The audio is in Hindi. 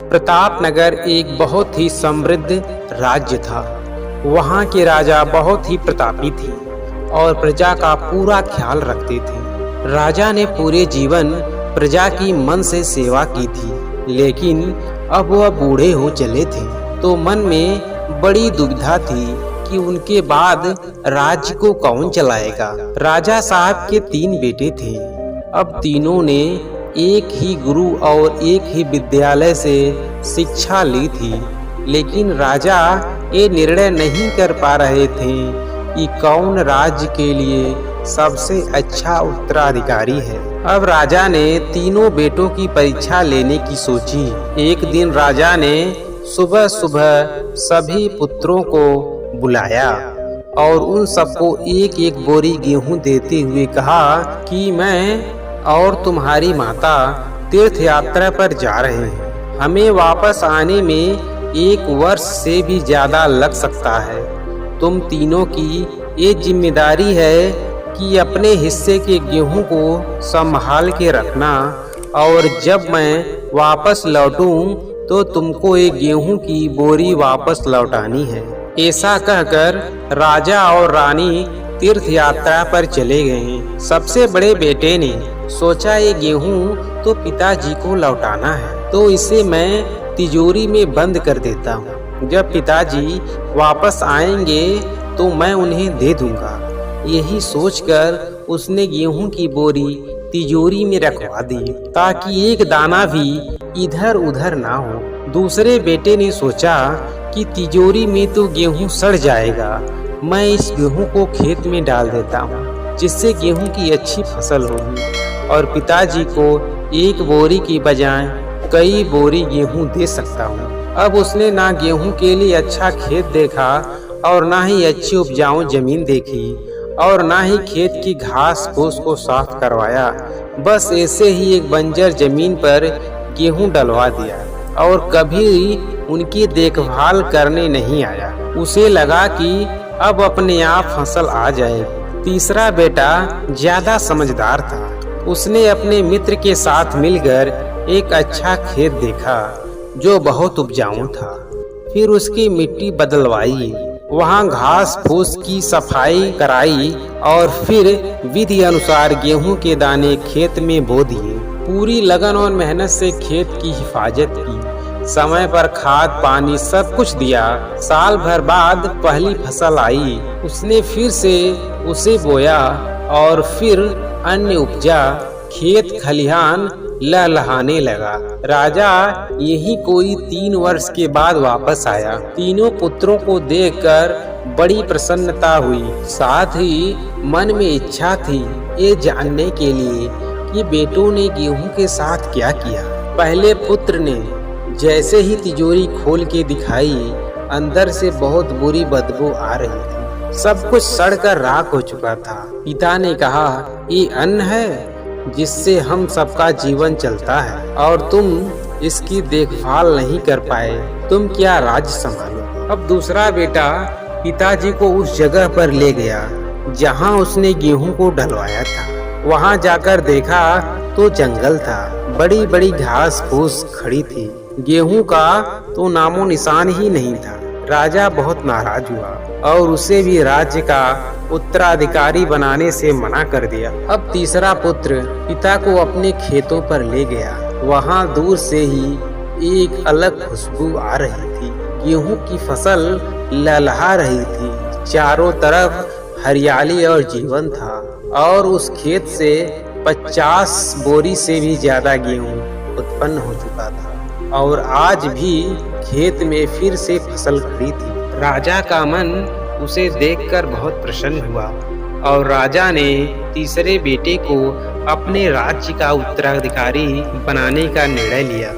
प्रतापनगर एक बहुत ही समृद्ध राज्य था। वहाँ के राजा बहुत ही प्रतापी थे और प्रजा का पूरा ख्याल रखते थे। राजा ने पूरे जीवन प्रजा की मन से सेवा की थी, लेकिन अब वह बूढ़े हो चले थे, तो मन में बड़ी दुविधा थी कि उनके बाद राज्य को कौन चलाएगा। राजा साहब के 3 बेटे थे। अब तीनों ने एक ही गुरु और एक ही विद्यालय से शिक्षा ली थी, लेकिन राजा ये निर्णय नहीं कर पा रहे थे कि कौन राज्य के लिए सबसे अच्छा उत्तराधिकारी है। अब राजा ने तीनों बेटों की परीक्षा लेने की सोची। एक दिन राजा ने सुबह सुबह सभी पुत्रों को बुलाया और उन सबको एक एक बोरी गेहूं देते हुए कहा कि मैं और तुम्हारी माता तीर्थ यात्रा पर जा रहे हैं। हमें वापस आने में 1 वर्ष से भी ज्यादा लग सकता है। तुम तीनों की ये जिम्मेदारी है कि अपने हिस्से के गेहूं को संभाल के रखना, और जब मैं वापस लौटूं तो तुमको एक गेहूं की बोरी वापस लौटानी है। ऐसा कहकर राजा और रानी तीर्थ यात्रा पर चले गए। सबसे बड़े बेटे ने सोचा ये गेहूं तो पिताजी को लौटाना है, तो इसे मैं तिजोरी में बंद कर देता हूँ। जब पिताजी वापस आएंगे तो मैं उन्हें दे दूंगा। यही सोचकर उसने गेहूं की बोरी तिजोरी में रखवा दी, ताकि एक दाना भी इधर उधर ना हो। दूसरे बेटे ने सोचा कि तिजोरी में तो गेहूं सड़ जाएगा, मैं इस गेहूं को खेत में डाल देता हूँ, जिससे गेहूं की अच्छी फसल होगी और पिताजी को 1 बोरी की बजाय कई बोरी गेहूं दे सकता हूँ। अब उसने ना गेहूं के लिए अच्छा खेत देखा और ना ही अच्छी उपजाऊ जमीन देखी और ना ही खेत की घास फूस को साफ करवाया। बस ऐसे ही एक बंजर जमीन पर गेहूं डलवा दिया और कभी उनकी देखभाल करने नहीं आया। उसे लगा कि अब अपने आप फसल आ जाएगी। तीसरा बेटा ज्यादा समझदार था। उसने अपने मित्र के साथ मिलकर एक अच्छा खेत देखा जो बहुत उपजाऊ था। फिर उसकी मिट्टी बदलवाई, वहाँ घास फूस की सफाई कराई और फिर विधि अनुसार गेहूं के दाने खेत में बो दिए। पूरी लगन और मेहनत से खेत की हिफाजत की, समय पर खाद पानी सब कुछ दिया। साल भर बाद पहली फसल आई। उसने फिर से उसे बोया और फिर अन्य उपजा। खेत खलिहान लहलहाने लगा। राजा यही कोई 3 वर्ष के बाद वापस आया। तीनों पुत्रों को देखकर बड़ी प्रसन्नता हुई। साथ ही मन में इच्छा थी ये जानने के लिए कि बेटों ने गेहूं के साथ क्या किया। पहले पुत्र ने जैसे ही तिजोरी खोल के दिखाई, अंदर से बहुत बुरी बदबू आ रही थी। सब कुछ सड़कर राख हो चुका था। पिता ने कहा, ये अन्न है जिससे हम सबका जीवन चलता है और तुम इसकी देखभाल नहीं कर पाए। तुम क्या राज्य संभालो। अब दूसरा बेटा पिताजी को उस जगह पर ले गया जहां उसने गेहूं को डलवाया था। वहां जाकर देखा तो जंगल था। बड़ी बड़ी घास फूस खड़ी थी। गेहूं का तो नामो निशान ही नहीं था। राजा बहुत नाराज हुआ और उसे भी राज्य का उत्तराधिकारी बनाने से मना कर दिया। अब तीसरा पुत्र पिता को अपने खेतों पर ले गया। वहां दूर से ही एक अलग खुशबू आ रही थी। गेहूं की फसल लहलहा रही थी। चारों तरफ हरियाली और जीवन था और उस खेत से 50 बोरी से भी ज्यादा गेहूं उत्पन्न हो चुका था और आज भी खेत में फिर से फसल खड़ी थी। राजा का मन उसे देखकर बहुत प्रसन्न हुआ और राजा ने तीसरे बेटे को अपने राज्य का उत्तराधिकारी बनाने का निर्णय लिया।